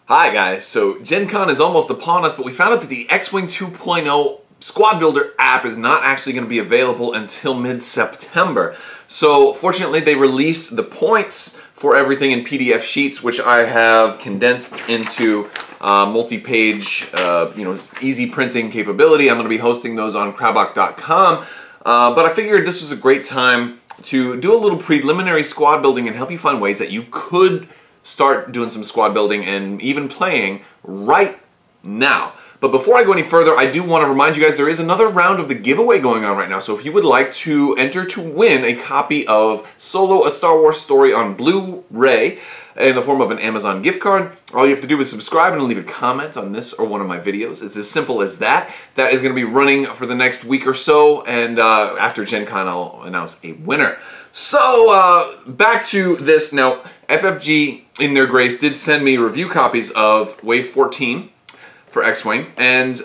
Hi guys, so Gen Con is almost upon us, but we found out that the X-Wing 2.0 Squad Builder app is not actually going to be available until mid-September. So fortunately they released the points for everything in PDF sheets, which I have condensed into multi-page, easy printing capability. I'm going to be hosting those on Crabbok.com, but I figured this is a great time to do a little preliminary squad building and help you find ways that you could start doing some squad building and even playing right now. But before I go any further, I do want to remind you guys there is another round of the giveaway going on right now. So if you would like to enter to win a copy of Solo: A Star Wars Story on Blu-ray in the form of an Amazon gift card, all you have to do is subscribe and leave a comment on this or one of my videos. It's as simple as that. That is going to be running for the next week or so, and after Gen Con I'll announce a winner. So back to this. Now, FFG in their grace did send me review copies of Wave 14 for X-Wing, and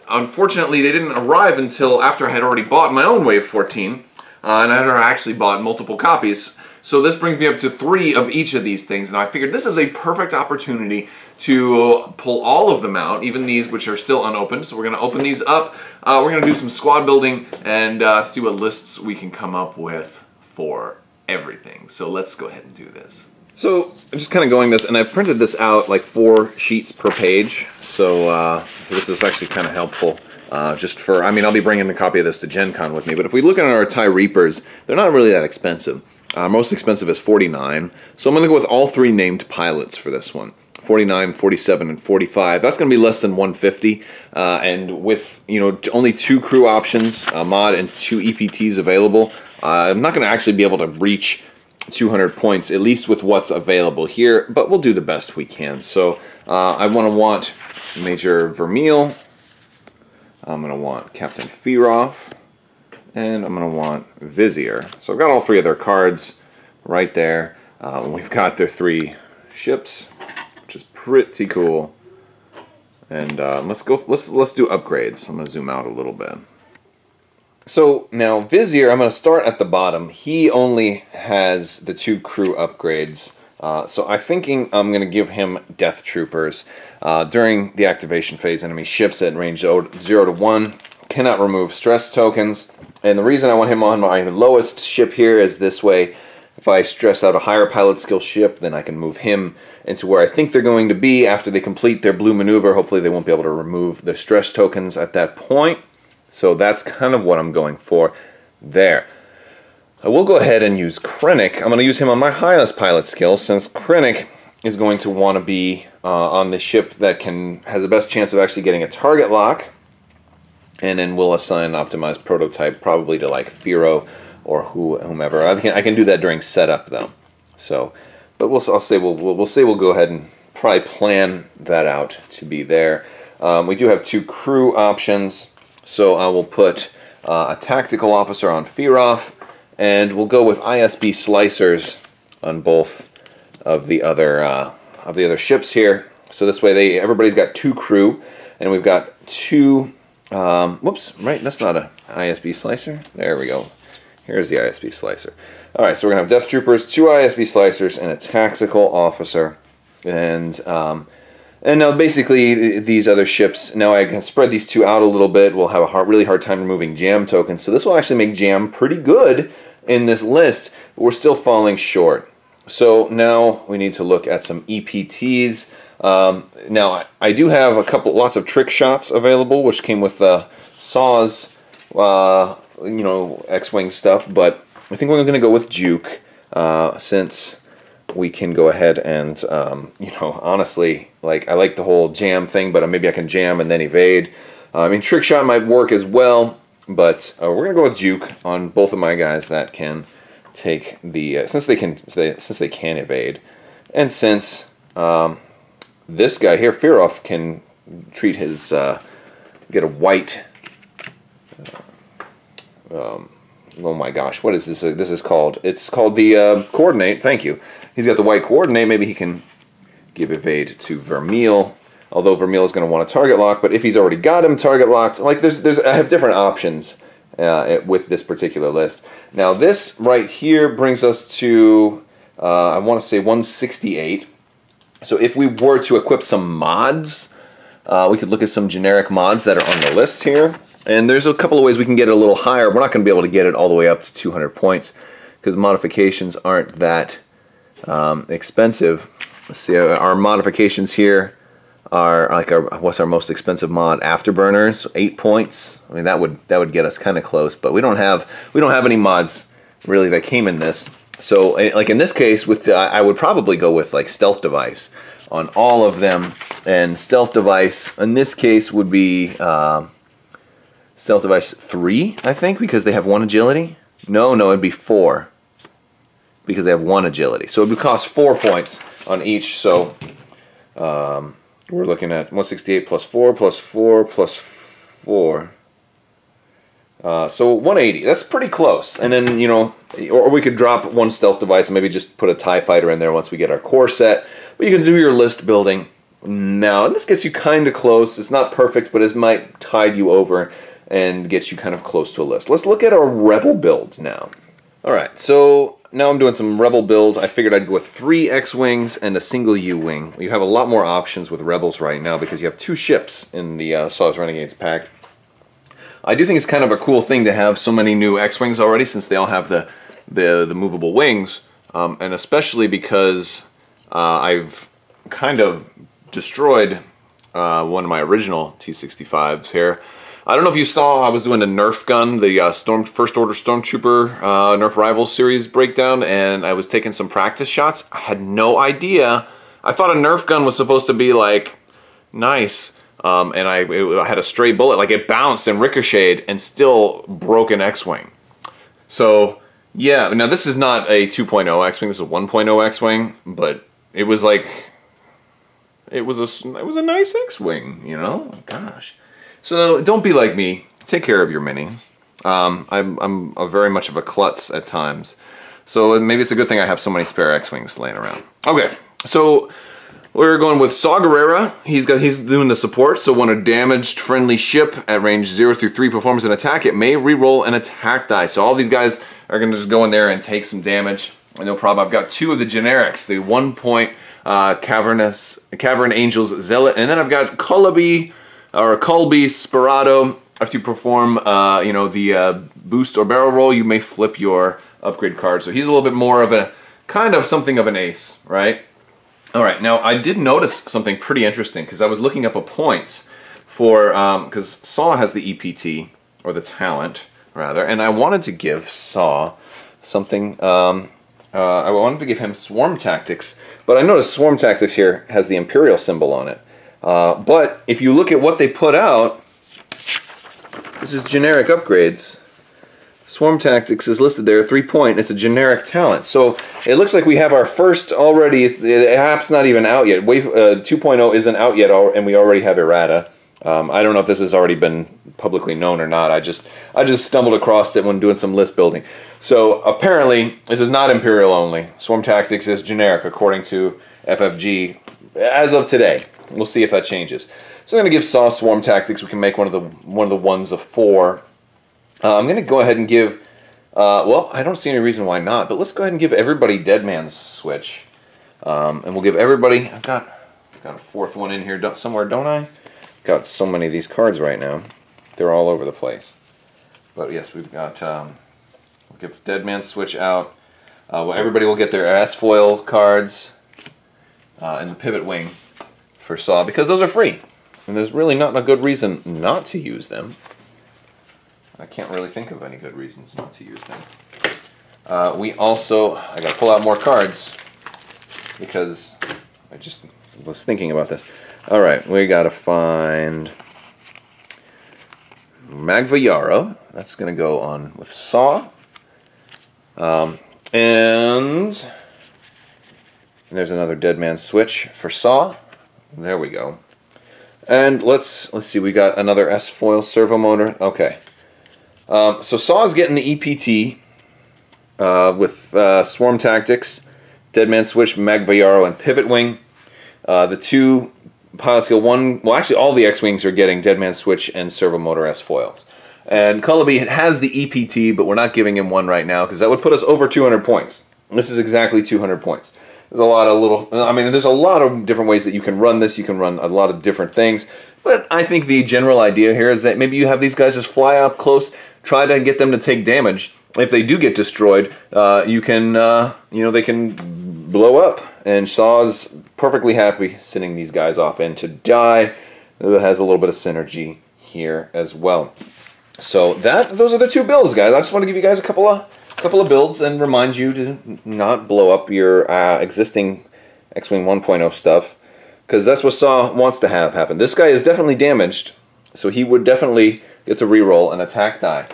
unfortunately they didn't arrive until after I had already bought my own Wave 14, and I had actually bought multiple copies. So this brings me up to 3 of each of these things, and I figured this is a perfect opportunity to pull all of them out, even these which are still unopened. So we're going to open these up, we're going to do some squad building, and see what lists we can come up with for everything. So let's go ahead and do this. So I'm just kind of going this, and I've printed this out like 4 sheets per page. So this is actually kind of helpful. Just for, I'll be bringing a copy of this to Gen Con with me. But if we look at our TIE Reapers, they're not really that expensive. Most expensive is $49. So I'm going to go with all 3 named pilots for this one. 49, 47, and 45. That's going to be less than $150, and with only 2 crew options, a mod and 2 EPTs available, I'm not going to actually be able to reach 200 points, at least with what's available here, but we'll do the best we can. So I want Major Vermeil, I'm going to want Captain Fearoff, and I'm going to want Vizier. So I've got all 3 of their cards right there. We've got their 3 ships, which is pretty cool. And let's do upgrades. I'm going to zoom out a little bit. So now Vizier, I'm going to start at the bottom. He only has the 2 crew upgrades. So I'm thinking I'm going to give him Death Troopers. During the activation phase, enemy ships at range 0 to 1 cannot remove stress tokens. And the reason I want him on my lowest ship here is this way, if I stress out a higher pilot skill ship, then I can move him into where I think they're going to be after they complete their blue maneuver. Hopefully they won't be able to remove the stress tokens at that point. So that's kind of what I'm going for there. I will go ahead and use Krennic. I'm going to use him on my highest pilot skill, since Krennic is going to want to be on the ship that has the best chance of actually getting a target lock. And then we'll assign optimized prototype probably to like Firo or whomever. I can do that during setup though. So, but we'll go ahead and probably plan that out to be there. We do have 2 crew options, so I will put a tactical officer on Fearoff, and we'll go with ISB slicers on both of the other ships here. So this way everybody's got 2 crew, and we've got 2. Whoops, right, that's not an ISB slicer. There we go. Here's the ISB slicer. Alright, so we're going to have Death Troopers, 2 ISB slicers, and a tactical officer. And now basically these other ships, now I can spread these 2 out a little bit. We'll have a really hard time removing jam tokens. So this will actually make jam pretty good in this list, but we're still falling short. So now we need to look at some EPTs. Now I do have lots of trick shots available, which came with Saw's, X-Wing stuff, but I think we're going to go with Juke, since we can go ahead and, honestly, I like the whole jam thing, but maybe I can jam and then evade. Trick shot might work as well, but we're going to go with Juke on both of my guys that can take the, since they can evade, and since this guy here, Fearoff, can treat his, get a white, oh my gosh, what is this? This is called, it's called the coordinate, thank you. He's got the white coordinate, maybe he can give evade to Vermeil, although Vermeil is going to want a target lock, but if he's already got him target locked, I have different options with this particular list. Now this right here brings us to, I want to say 168. So if we were to equip some mods, we could look at some generic mods that are on the list here. And there's a couple of ways we can get it a little higher. We're not going to be able to get it all the way up to 200 points because modifications aren't that expensive. Let's see, our modifications here are like what's our most expensive mod? Afterburners, 8 points. I mean that would get us kind of close, but we don't have any mods really that came in this. So like in this case, with I would probably go with like stealth device on all of them, and stealth device in this case would be stealth device 3, I think, because they have 1 agility. No, it'd be 4 because they have 1 agility. So it would cost 4 points on each. So we're looking at 168 plus 4 plus 4 plus 4. So 180. That's pretty close. And then, you know, or we could drop 1 stealth device and maybe just put a TIE fighter in there once we get our core set. But you can do your list building now. And this gets you kind of close. It's not perfect, but it might tide you over and get you kind of close to a list. Let's look at our Rebel builds now. Alright, so now I'm doing some Rebel builds. I figured I'd go with 3 X-Wings and a single U-Wing. You have a lot more options with Rebels right now because you have 2 ships in the Star Wars Renegades pack. I do think it's kind of a cool thing to have so many new X-Wings already, since they all have the movable wings, and especially because I've kind of destroyed one of my original T-65s here. I don't know if you saw, I was doing a Nerf gun, the First Order Stormtrooper Nerf Rivals series breakdown, and I was taking some practice shots. I had no idea. I thought a Nerf gun was supposed to be like nice. And I had a stray bullet, like it bounced and ricocheted and still broke an X-Wing. So, yeah, now this is not a 2.0 X-Wing, this is a 1.0 X-Wing, but it was like, it was a nice X-Wing, you know? Gosh. So, don't be like me. Take care of your minis. I'm very much of a klutz at times. So, maybe it's a good thing I have so many spare X-Wings laying around. Okay, so we're going with Saw Gerrera. He's doing the support, so when a damaged friendly ship at range 0 through 3 performs an attack, it may re-roll an attack die. So all these guys are going to just go in there and take some damage. No problem. I've got 2 of the generics, the 1-point Cavern Angels Zealot, and then I've got Colby Sperato. After you perform you know, the boost or barrel roll, you may flip your upgrade card. So he's a little bit more of a, kind of something of an ace, right? Alright, now I did notice something pretty interesting because I was looking up a points for, because Saw has the EPT, or the talent, rather, and I wanted to give Saw something, I wanted to give him Swarm Tactics, but I noticed Swarm Tactics here has the Imperial symbol on it. But if you look at what they put out, this is generic upgrades. Swarm Tactics is listed there, 3-point. It's a generic talent. So it looks like we have our first already. The app's not even out yet. Wave 2.0 isn't out yet, and we already have errata. I don't know if this has already been publicly known or not. I just stumbled across it when doing some list building. So apparently this is not Imperial only. Swarm Tactics is generic according to FFG as of today. We'll see if that changes. So I'm going to give Saw Swarm Tactics. We can make one of the ones of 4. I'm going to go ahead and give, well, I don't see any reason why not, but let's go ahead and give everybody Dead Man's Switch. And we'll give everybody, I've got a 4th one in here somewhere, don't I? Got so many of these cards right now. They're all over the place. But yes, we've got, we'll give Dead Man's Switch out. Well, everybody will get their S-foil cards and the Pivot Wing for Saw, because those are free. And there's really not a good reason not to use them. I can't really think of any good reasons not to use them. We also, I gotta pull out more cards because I just was thinking about this. Alright, we gotta find Magva Yarrow. That's gonna go on with Saw. And there's another Dead Man's Switch for Saw. There we go. And let's see, we got another S-foil servo motor. Okay. So Saw's getting the EPT with Swarm Tactics, Dead Man's Switch, Magva Yarrow, and Pivot Wing. The 2 pilot skill 1, well actually all the X-Wings are getting Dead Man's Switch and servo motor S-foils. And Cullaby has the EPT, but we're not giving him one right now because that would put us over 200 points. This is exactly 200 points. There's a lot of little, I mean, there's a lot of different ways that you can run this. You can run a lot of different things. But I think the general idea here is that maybe you have these guys just fly up close, try to get them to take damage. If they do get destroyed, you can, you know, they can blow up. And Shaw's perfectly happy sending these guys off in to die. That has a little bit of synergy here as well. So those are the two builds, guys. I just want to give you guys a couple of builds and remind you to not blow up your existing X-Wing 1.0 stuff, because that's what Saw wants to have happen. This guy is definitely damaged, so he would definitely get to re-roll an attack die.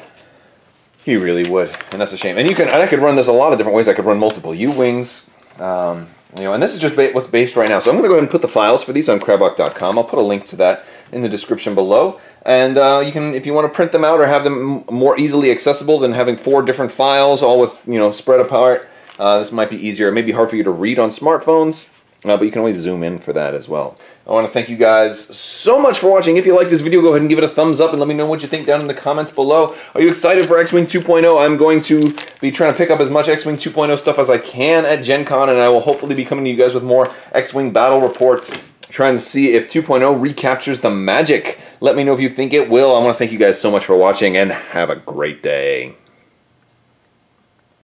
He really would, and that's a shame. And I could run this a lot of different ways. I could run multiple U-Wings, you know, and this is just what's based right now. So I'm going to go ahead and put the files for these on Crabbok.com. I'll put a link to that in the description below. And you can, if you want to print them out or have them more easily accessible than having 4 different files, all with, you know, spread apart, this might be easier. It may be hard for you to read on smartphones, but you can always zoom in for that as well. I want to thank you guys so much for watching. If you like this video, go ahead and give it a thumbs up and let me know what you think down in the comments below. Are you excited for X-Wing 2.0? I'm going to be trying to pick up as much X-Wing 2.0 stuff as I can at Gen Con, and I will hopefully be coming to you guys with more X-Wing battle reports, trying to see if 2.0 recaptures the magic. Let me know if you think it will. I want to thank you guys so much for watching, and have a great day.